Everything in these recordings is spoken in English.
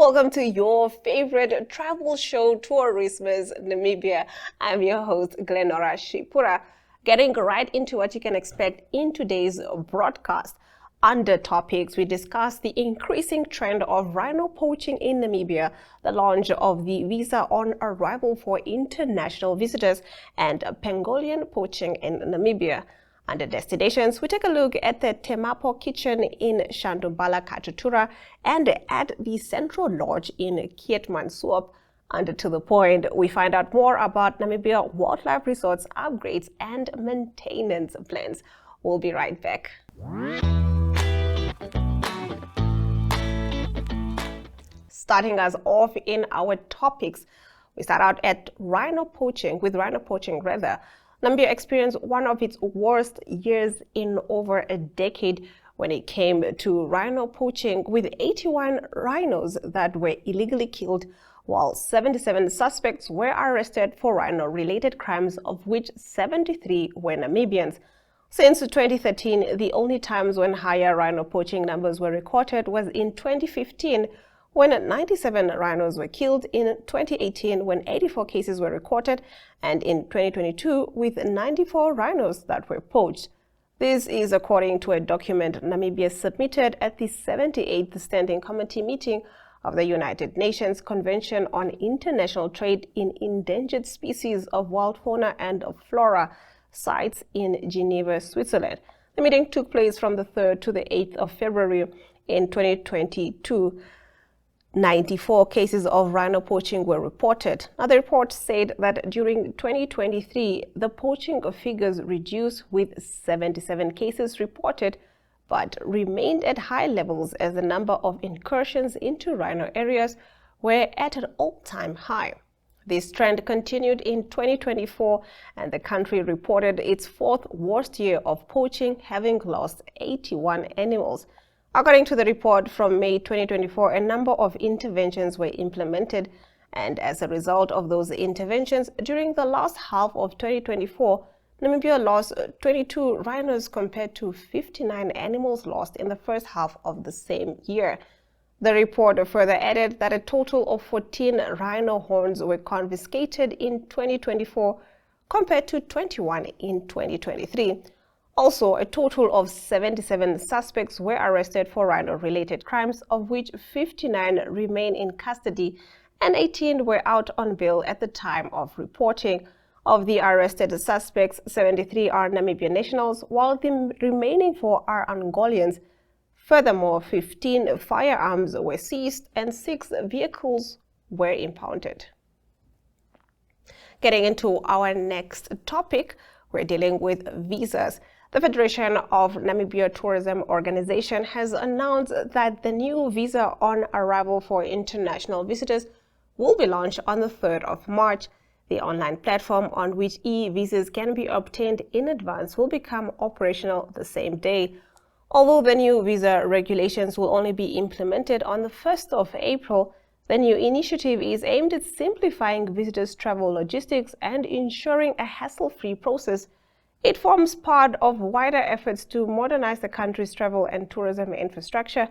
Welcome to your favorite travel show, Tourismus Namibia. I'm your host, Glenora Shipura, getting right into what you can expect in today's broadcast. Under topics, we discuss the increasing trend of rhino poaching in Namibia, the launch of the visa on arrival for international visitors, and pangolin poaching in Namibia. Under destinations, we take a look at the Temapo Kitchen in Shandumbala Katutura and at the Central Lodge in Keemanshoop. Under To The Point, we find out more about Namibia Wildlife Resorts upgrades and maintenance plans. We'll be right back. Starting us off in our topics, we start out at rhino poaching. Namibia experienced one of its worst years in over a decade when it came to rhino poaching, with 81 rhinos that were illegally killed, while 77 suspects were arrested for rhino-related crimes, of which 73 were Namibians. Since 2013, the only times when higher rhino poaching numbers were recorded was in 2015, when 97 rhinos were killed, in 2018 when 84 cases were recorded, and in 2022 with 94 rhinos that were poached. This is according to a document Namibia submitted at the 78th Standing Committee meeting of the United Nations Convention on International Trade in Endangered Species of Wild Fauna and Flora sites in Geneva, Switzerland. The meeting took place from the 3rd to the 8th of February in 2022. 94 cases of rhino poaching were reported. Now, the report said that during 2023, the poaching figures reduced, with 77 cases reported, but remained at high levels as the number of incursions into rhino areas were at an all-time high. This trend continued in 2024, and the country reported its fourth worst year of poaching, having lost 81 animals. According to the report from May 2024, a number of interventions were implemented, and as a result of those interventions, during the last half of 2024, Namibia lost 22 rhinos compared to 59 animals lost in the first half of the same year. The report further added that a total of 14 rhino horns were confiscated in 2024 compared to 21 in 2023. Also, a total of 77 suspects were arrested for rhino-related crimes, of which 59 remain in custody and 18 were out on bail at the time of reporting. Of the arrested suspects, 73 are Namibian nationals, while the remaining 4 are Angolans. Furthermore, 15 firearms were seized and 6 vehicles were impounded. Getting into our next topic, we're dealing with visas. The Federation of Namibia Tourism Organization has announced that the new visa on arrival for international visitors will be launched on the 3rd of March. The online platform on which e-visas can be obtained in advance will become operational the same day. Although the new visa regulations will only be implemented on the 1st of April, the new initiative is aimed at simplifying visitors' travel logistics and ensuring a hassle-free process. It forms part of wider efforts to modernize the country's travel and tourism infrastructure,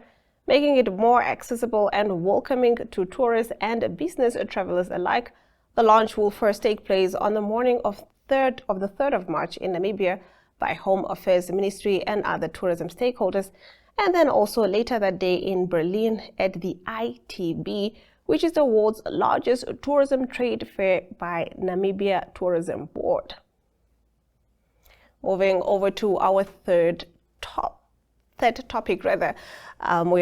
making it more accessible and welcoming to tourists and business travelers alike. The launch will first take place on the morning of the 3rd of March in Namibia by Home Affairs Ministry and other tourism stakeholders, and then also later that day in Berlin at the ITB, which is the world's largest tourism trade fair by Namibia Tourism Board. Moving over to our third topic, we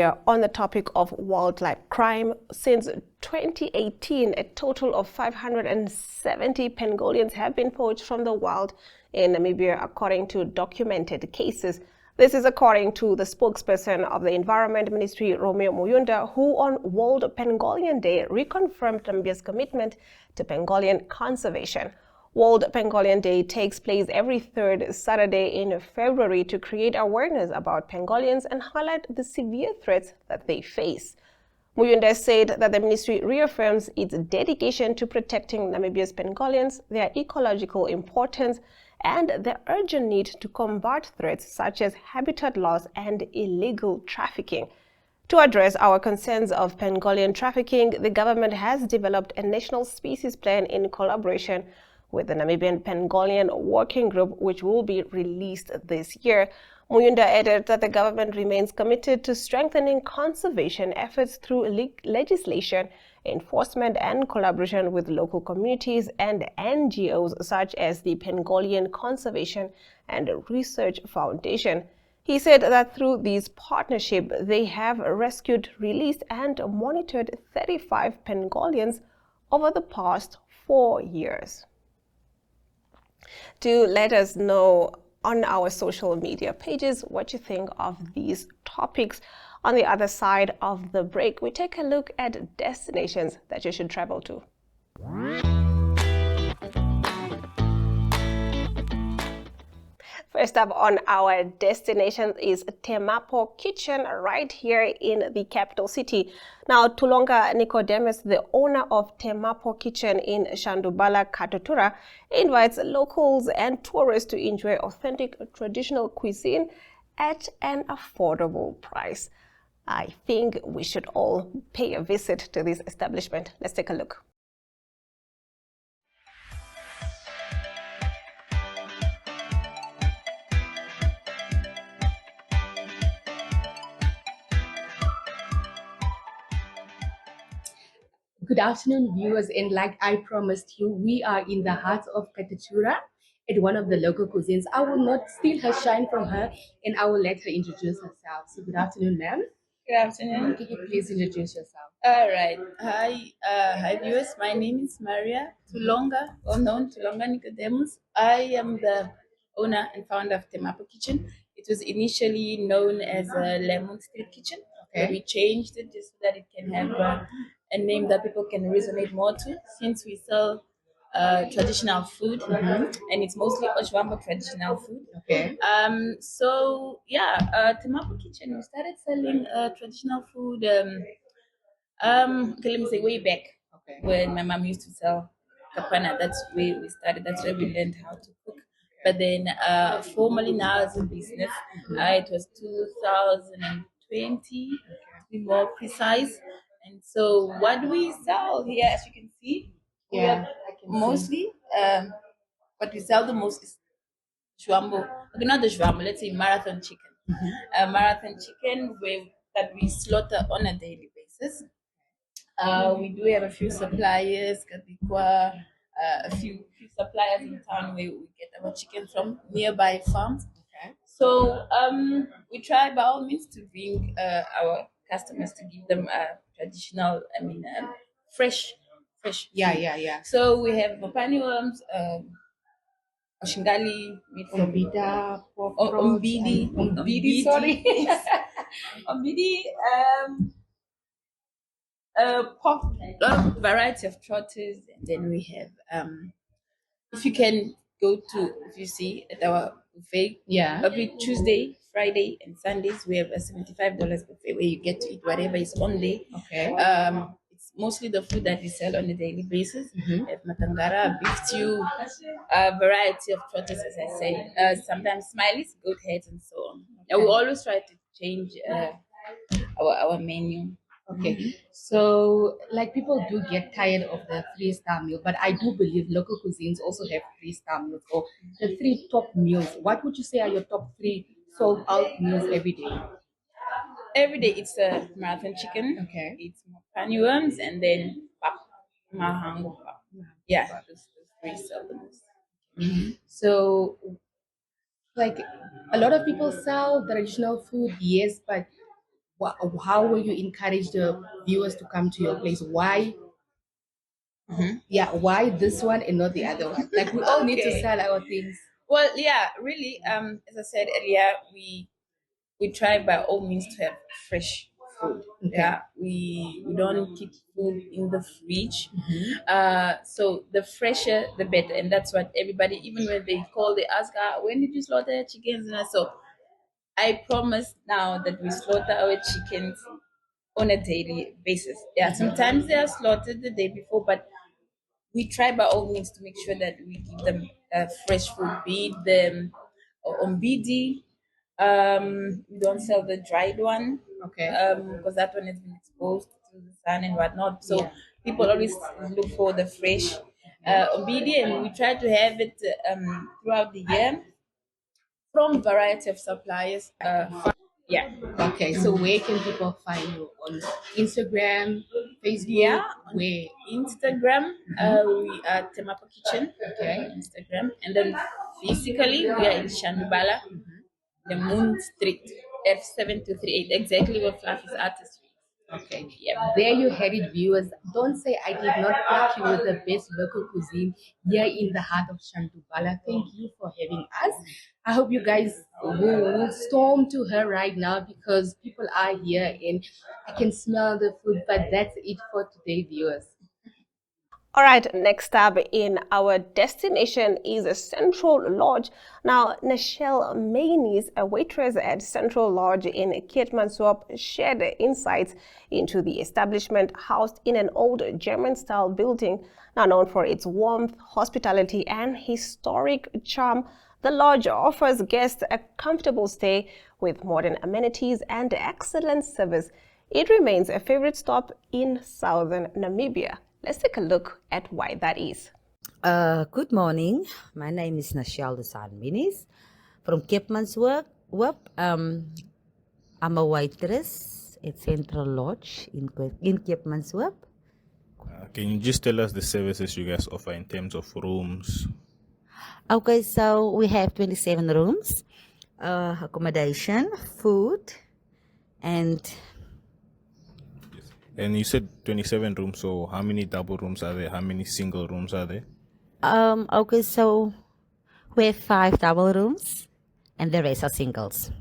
are on the topic of wildlife crime. Since 2018, a total of 570 pangolins have been poached from the wild in Namibia, according to documented cases. This is according to the spokesperson of the Environment Ministry, Romeo Muyunda, who on World Pangolin Day reconfirmed Namibia's commitment to pangolin conservation. World Pangolin Day takes place every third Saturday in February to create awareness about pangolins and highlight the severe threats that they face. Muyunda said that the ministry reaffirms its dedication to protecting Namibia's pangolins, their ecological importance, and the urgent need to combat threats such as habitat loss and illegal trafficking. To address our concerns of pangolin trafficking, the government has developed a national species plan in collaboration with the Namibian Pangolin Working Group, which will be released this year. Muyunda added that the government remains committed to strengthening conservation efforts through legislation, enforcement, and collaboration with local communities and NGOs such as the Pangolin Conservation and Research Foundation. He said that through these partnerships, they have rescued, released, and monitored 35 pangolins over the past 4 years. Do let us know on our social media pages what you think of these topics. On the other side of the break, we take a look at destinations that you should travel to. First up on our destination is Temapo Kitchen right here in the capital city. Now, Tulonga Nicodemus, the owner of Temapo Kitchen in Shandumbala Katutura, invites locals and tourists to enjoy authentic traditional cuisine at an affordable price. I think we should all pay a visit to this establishment. Let's take a look. Good afternoon, viewers, and like I promised you, we are in the heart of Katutura at one of the local cuisines. I will not steal her shine from her, and I will let her introduce herself. So good afternoon, ma'am. Good afternoon. Can you please introduce yourself? All right. Hi viewers. My name is Maria Tulonga, or known Tulonga Nicodemus. I am the owner and founder of Temapo Kitchen. It was initially known as a Lemon Street Kitchen. Okay. We changed it just so that it can have a name that people can resonate more to. Since we sell traditional food, and it's mostly Oshwamba traditional food. Okay. Temapo Kitchen. We started selling traditional food. Okay, let me say way back when my mom used to sell kapana. That's where we started. That's where we learned how to cook. But then, formally now as a business, it was 2020 to be more precise. And so, what do we sell here, as you can see, mostly what we sell the most is Shwambo. Okay, not the Shwambo, let's say marathon chicken. Marathon chicken that we slaughter on a daily basis. We do have a few suppliers, Kabikwa, a few suppliers in town where we get our chicken from nearby farms. Okay. So we try by all means to bring our customers to give them traditional, fresh. Yeah. So we have mopani worms, oshingali, meat from Ombida, ombidi, sorry, ombidi, pork, variety of trotters, and then we have if you see at our buffet, every Tuesday, Friday, and Sundays we have a $75 buffet where you get to eat whatever is on there. Okay. It's mostly the food that we sell on a daily basis. We have matangara, beef stew, a variety of trotters, as I say. Sometimes smileys, goat heads, and so on. And we always try to change our menu. Okay, so like people do get tired of the 3-star meal, but I do believe local cuisines also have 3-star meals or the 3 top meals. What would you say are your top 3 sold out meals every day? Every day it's a marathon chicken. Okay. It's mopani worms and then pap, mahango pap. Yeah, those 3 sell the most. So, like a lot of people sell traditional food, yes, but how will you encourage the viewers to come to your place? Why? Why this one and not the other one? Like we all need to Okay. sell our things. Well, yeah, really. As I said earlier, we try by all means to have fresh food. Okay. Yeah, we don't keep food in the fridge. So the fresher, the better, and that's what everybody. Even when they call, they ask, "When did you slaughter chickens?" And so I promise now that we slaughter our chickens on a daily basis. Yeah, sometimes they are slaughtered the day before, but we try by all means to make sure that we give them fresh food, be it the ombidi. We don't sell the dried one. Okay. Because that one has been exposed to the sun and whatnot. So Yeah. people always look for the fresh obidi, and we try to have it throughout the year from variety of suppliers. Yeah. Okay, so where can people find you? On Instagram, Facebook? Yeah, on Where? Instagram, we are Temapo Kitchen. Okay. Instagram, and then physically we are in Shandumbala, the Moon Street, F7238, exactly where Fluffy's artist. Okay. Yeah. There you had it, viewers. Don't say I did not plug you with the best local cuisine here in the heart of Shandumbala. Thank you for having us. I hope you guys will storm to her right now because people are here and I can smell the food. But that's it for today, viewers. All right, next up in our destination is a Central Lodge. Now, Nichelle Maynes, a waitress at Central Lodge in Keemanshoop, shared insights into the establishment housed in an old German-style building. Now known for its warmth, hospitality, and historic charm, the lodge offers guests a comfortable stay with modern amenities and excellent service. It remains a favorite stop in southern Namibia. Let's take a look at why that is. Good morning. My name is Nichelle Minis from Keemanshoop. I'm a waitress at Central Lodge in Keemanshoop. Can you just tell us the services you guys offer in terms of rooms? Okay, so we have 27 rooms, accommodation, food, and And you said 27 rooms, so how many double rooms are there? How many single rooms are there? okay, so we have 5 double rooms, and the rest are singles.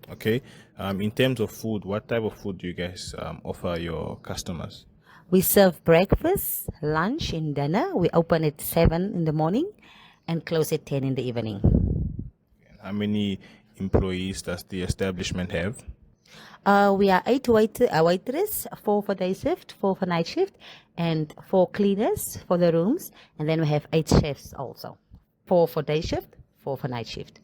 Okay. In terms of food, what type of food do you guys offer your customers? We serve breakfast, lunch, and dinner. We open at 7 in the morning and close at 10 in the evening. How many employees does the establishment have? We are 8 waitress, 4 for day shift, 4 for night shift, and 4 cleaners for the rooms. And then we have 8 chefs also, 4 for day shift, 4 for night shift.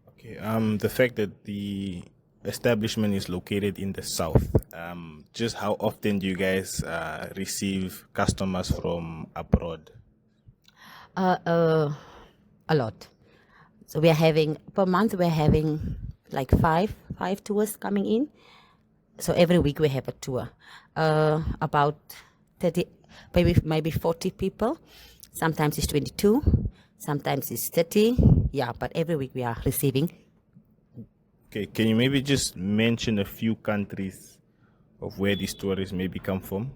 Okay. The fact that the establishment is located in the south, just how often do you guys receive customers from abroad? A lot. So we are having, per month, we're having like five tours coming in. So every week we have a tour. About 30, maybe 40 people. Sometimes it's 22, sometimes it's 30. Yeah, but every week we are receiving. Okay, can you maybe just mention a few countries of where these tourists maybe come from?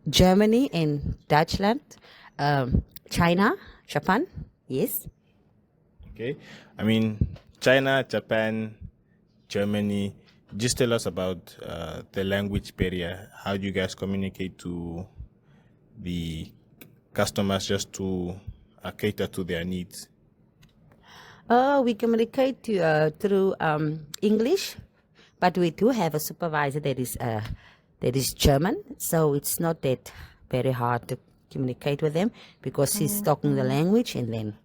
Germany and Dutchland, China, Japan, yes. Okay, I mean, China, Japan, Germany. Just tell us about the language barrier. How do you guys communicate to the customers just to cater to their needs? We communicate through English, but we do have a supervisor that is German, so it's not that very hard to communicate with them because he's talking the language, and then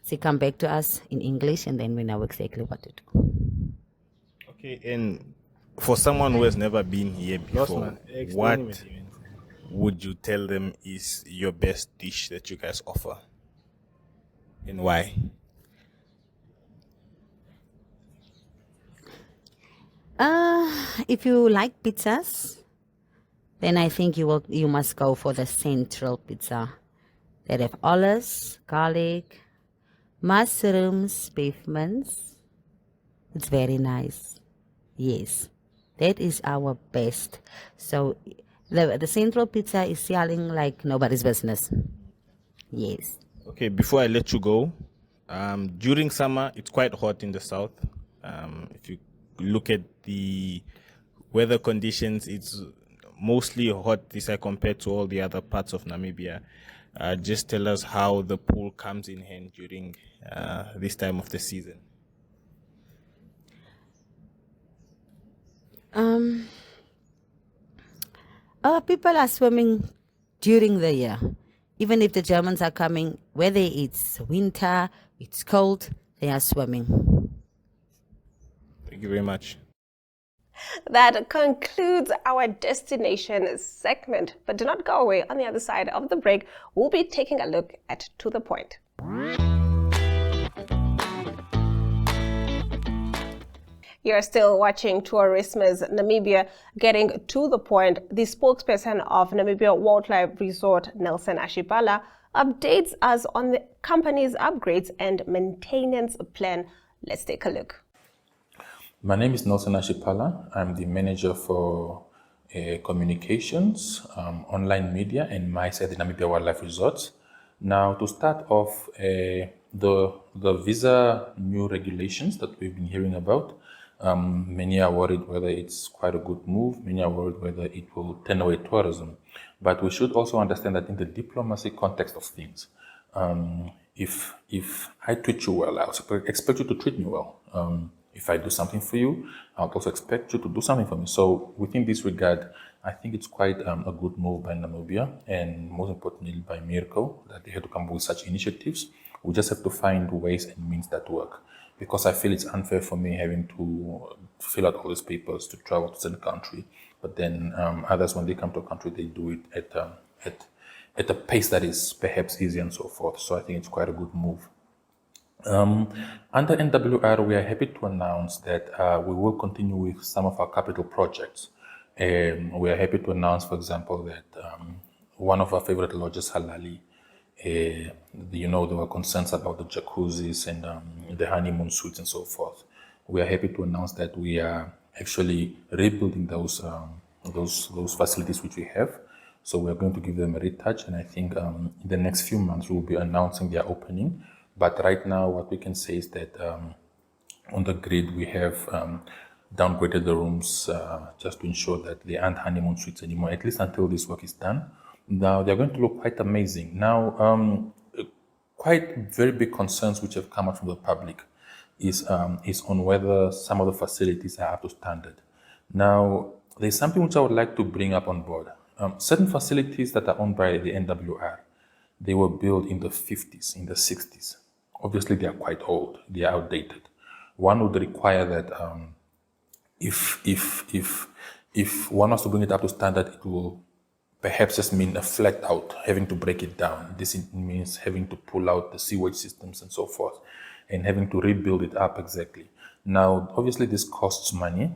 they come back to us in English, and then we know exactly what to do. Okay, and for someone who has never been here before, what would you tell them is your best dish that you guys offer, and why? If you like pizzas, then I think you must go for the Central Pizza. They have olives, garlic, mushrooms, pavements. It's very nice. Yes, that is our best. So the Central Pizza is selling like nobody's business. Yes. Okay, before I let you go, during summer it's quite hot in the south. If you look at the weather conditions, it's mostly hot this year compared to all the other parts of Namibia. Just tell us how the pool comes in hand during this time of the season. People are swimming during the year. Even if the Germans are coming, whether it's winter, it's cold, they are swimming. Thank you very much. That concludes our destination segment. But do not go away. On the other side of the break, we'll be taking a look at To the Point. You're still watching Tourismus Namibia. Getting to the point, the spokesperson of Namibia Wildlife Resort, Nelson Ashibala, updates us on the company's upgrades and maintenance plan. Let's take a look. My name is Nelson Ashipala. I'm the manager for communications, online media, and MICE at the Namibia Wildlife Resorts. Now, to start off, the visa new regulations that we've been hearing about, many are worried whether it's quite a good move. Many are worried whether it will turn away tourism. But we should also understand that in the diplomacy context of things, if I treat you well, I expect you to treat me well. If I do something for you, I would also expect you to do something for me. So within this regard, I think it's quite a good move by Namibia, and most importantly by Mirko, that they had to come up with such initiatives. We just have to find ways and means that work, because I feel it's unfair for me having to fill out all these papers to travel to certain country, but then others, when they come to a country, they do it at a pace that is perhaps easy and so forth. So I think it's quite a good move. Under NWR, we are happy to announce that we will continue with some of our capital projects. We are happy to announce, for example, that one of our favorite lodges, Halali, there were concerns about the jacuzzis and the honeymoon suites and so forth. We are happy to announce that we are actually rebuilding those facilities which we have. So we are going to give them a retouch, and I think in the next few months we will be announcing their opening. But right now, what we can say is that on the grid, we have downgraded the rooms just to ensure that they aren't honeymoon suites anymore, at least until this work is done. Now, they're going to look quite amazing. Now, quite very big concerns which have come out from the public is on whether some of the facilities are up to standard. Now, there's something which I would like to bring up on board. Certain facilities that are owned by the NWR, they were built in the 50s, in the 60s. Obviously, they are quite old. They are outdated. One would require that if one wants to bring it up to standard, it will perhaps just mean a flat out, having to break it down. This means having to pull out the sewage systems and so forth, and having to rebuild it up exactly. Now, obviously, this costs money.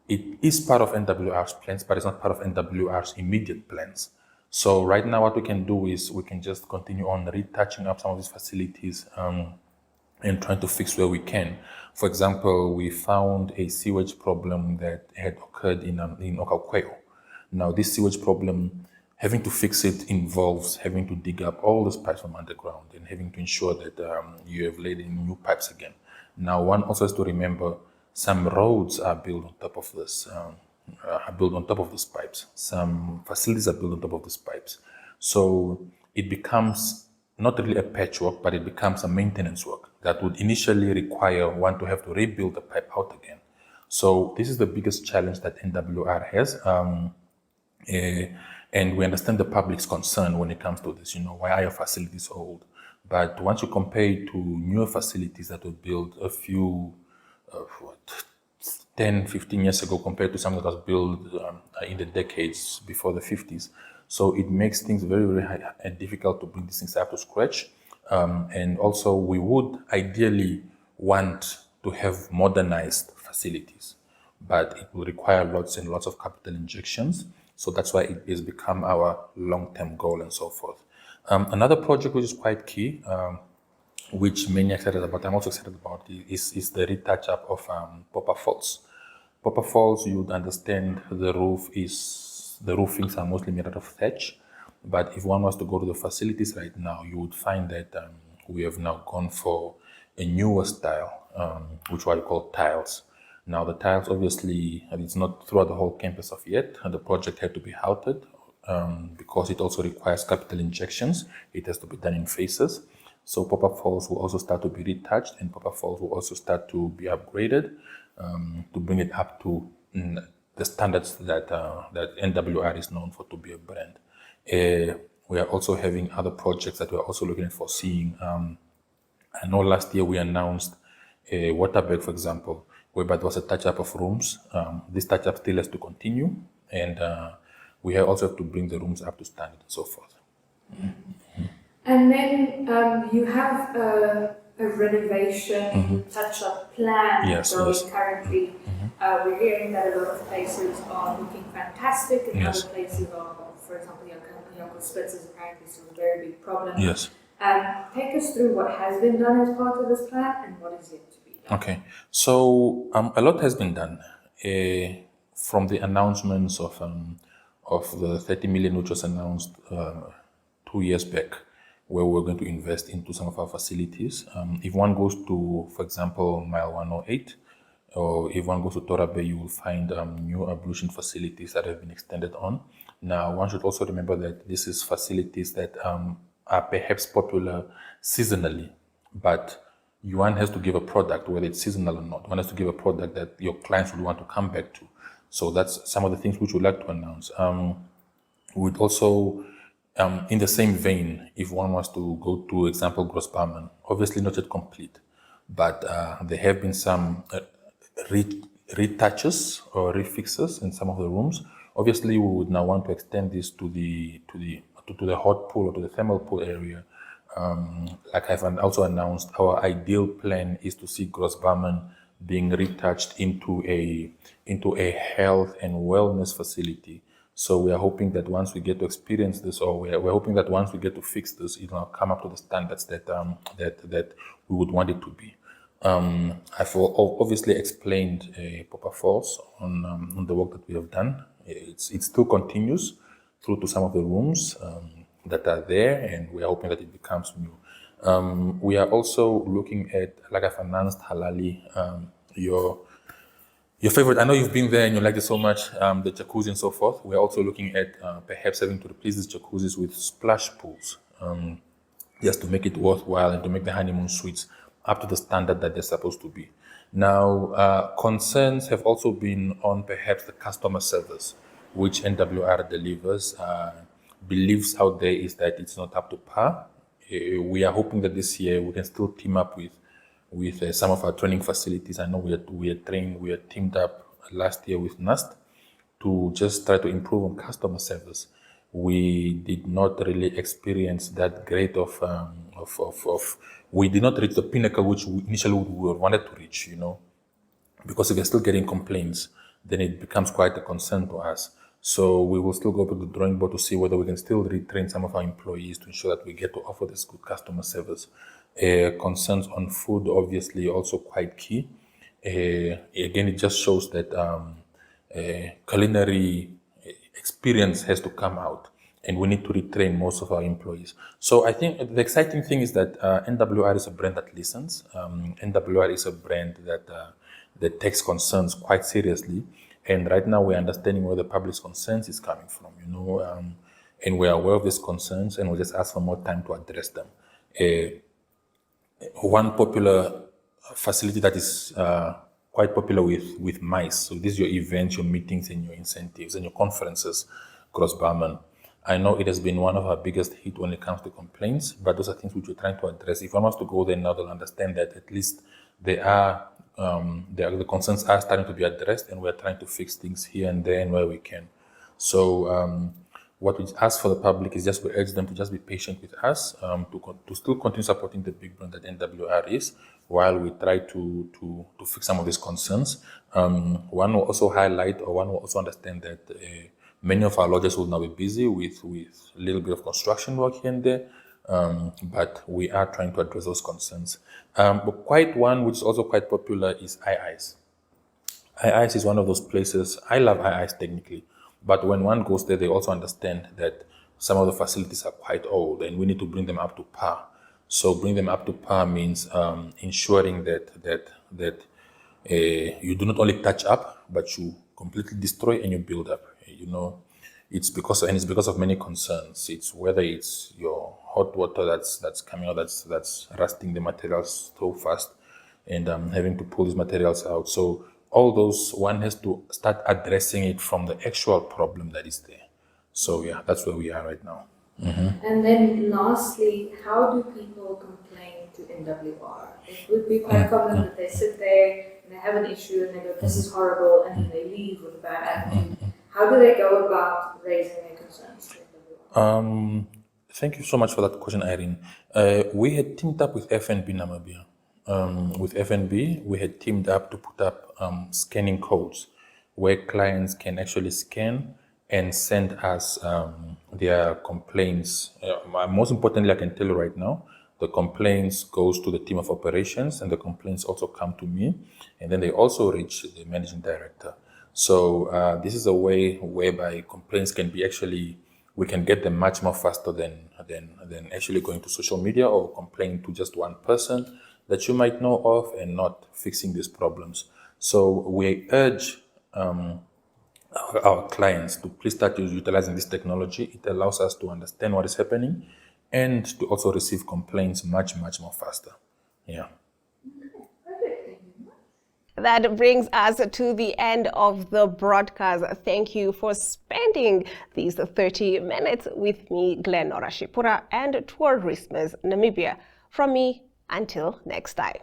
It is part of NWR's plans, but it's not part of NWR's immediate plans. So right now, what we can do is we can just continue on retouching up some of these facilities and trying to fix where we can. For example, we found a sewage problem that had occurred in Okakweo. Now, this sewage problem, having to fix it involves having to dig up all those pipes from underground and having to ensure that you have laid in new pipes again. Now, one also has to remember some roads are built on top of this. These pipes. Some facilities are built on top of these pipes. So it becomes not really a patchwork, but it becomes a maintenance work that would initially require one to have to rebuild the pipe out again. So this is the biggest challenge that NWR has. And we understand the public's concern when it comes to this. Why are your facilities old? But once you compare it to newer facilities that were built a few, 10, 15 years ago compared to something that was built in the decades before the 50s. So it makes things very, very hard and difficult to bring these things up to scratch. And also we would ideally want to have modernized facilities, but it will require lots and lots of capital injections. So that's why it has become our long-term goal and so forth. Another project which is quite key, which many are excited about, I'm also excited about, is the retouch up of Popper Falls. Popper Falls, you would understand the roofings are mostly made out of thatch. But if one was to go to the facilities right now, you would find that we have now gone for a newer style, which what we call tiles. Now the tiles, obviously, it's not throughout the whole campus of yet, and the project had to be halted because it also requires capital injections. It has to be done in phases. So Popper Falls will also start to be retouched, and Popper Falls will also start to be upgraded to bring it up to the standards that NWR is known for to be a brand. We are also having other projects that we are also looking at foreseeing. I know last year we announced a waterberg, for example, whereby there was a touch-up of rooms. This touch-up still has to continue, and we also have to bring the rooms up to standard and so forth. And then you have a renovation touch-up plan going currently. We're hearing that a lot of places are looking fantastic, and other places are, for example, Yonko Spitz is apparently still a very big problem. Yes. Take us through what has been done as part of this plan and what is yet to be done. Okay, so a lot has been done from the announcements of the 30 million which was announced 2 years back, where we're going to invest into some of our facilities. If one goes to, for example, mile 108, or if one goes to Tora Bay, you will find new ablution facilities that have been extended on. Now, one should also remember that this is facilities that are perhaps popular seasonally, but one has to give a product, whether it's seasonal or not. One has to give a product that your clients would want to come back to. So that's some of the things which we'd like to announce. We'd also, in the same vein, if one wants to go to, example, Grossbarmen, obviously not yet complete, but there have been some retouches or refixes in some of the rooms. Obviously, we would now want to extend this to the hot pool or to the thermal pool area. Like I've also announced, our ideal plan is to see Grossbarmen being retouched into a health and wellness facility. So we are hoping that once we get to experience this, or we're hoping that once we get to fix this, it will come up to the standards that we would want it to be. I've obviously explained Papa Falls on the work that we have done. It still continues through to some of the rooms that are there, and we are hoping that it becomes new. We are also looking at, like I've announced, Halali, your favorite. I know you've been there and you like it so much, the jacuzzi and so forth. We're also looking at perhaps having to replace these jacuzzis with splash pools, just to make it worthwhile and to make the honeymoon suites up to the standard that they're supposed to be. Now, concerns have also been on perhaps the customer service, which NWR delivers. Beliefs out there is that it's not up to par. We are hoping that this year we can still team up with some of our training facilities. I know we are teamed up last year with NAST to just try to improve on customer service. We did not really experience that great we did not reach the pinnacle which we initially wanted to reach, because if we're still getting complaints, then it becomes quite a concern to us. So we will still go to the drawing board to see whether we can still retrain some of our employees to ensure that we get to offer this good customer service. Concerns on food, obviously, also quite key. Again, it just shows that culinary experience has to come out, and we need to retrain most of our employees. So I think the exciting thing is that NWR is a brand that listens. NWR is a brand that takes concerns quite seriously. And right now we're understanding where the public's concerns is coming from, and we're aware of these concerns, and we just ask for more time to address them. One popular facility that is quite popular with MICE, so these are your events, your meetings, and your incentives, and your conferences, Grossbarmen. I know it has been one of our biggest hits when it comes to complaints, but those are things which we're trying to address. If one wants to go there now, they'll understand that at least the concerns are starting to be addressed, and we're trying to fix things here and there and where we can. So what we ask for the public is just we urge them to just be patient with us, to still continue supporting the big brand that NWR is, while we try to fix some of these concerns. One will also highlight, or one will also understand that many of our lodges will now be busy with a little bit of construction work here and there. But we are trying to address those concerns. But quite one which is also quite popular is ice. Ice is one of those places. I love ice technically, but when one goes there, they also understand that some of the facilities are quite old and we need to bring them up to par. So bring them up to par means ensuring that you do not only touch up, but you completely destroy and you build up. It's because of many concerns. It's whether it's your hot water that's coming out, that's rusting the materials so fast, and having to pull these materials out. So all those, one has to start addressing it from the actual problem that is there. So yeah, that's where we are right now. And then lastly, how do people complain to NWR? It would be quite common that they sit there and they have an issue and they go, this is horrible, and then they leave with a bad attitude. How do they go about raising their concerns to NWR? Thank you so much for that question, Irene. We had teamed up with FNB Namibia. With FNB, we had teamed up to put up scanning codes where clients can actually scan and send us their complaints. Most importantly, I can tell you right now, the complaints goes to the team of operations, and the complaints also come to me, and then they also reach the managing director. So this is a way whereby complaints can be actually, we can get them much more faster than actually going to social media or complaining to just one person that you might know of and not fixing these problems. So we urge our clients to please start utilizing this technology. It allows us to understand what is happening and to also receive complaints much more faster. Yeah. That brings us to the end of the broadcast. Thank you for spending these 30 minutes with me, Glenn Orashipura, and Tourismus Namibia. From me, until next time.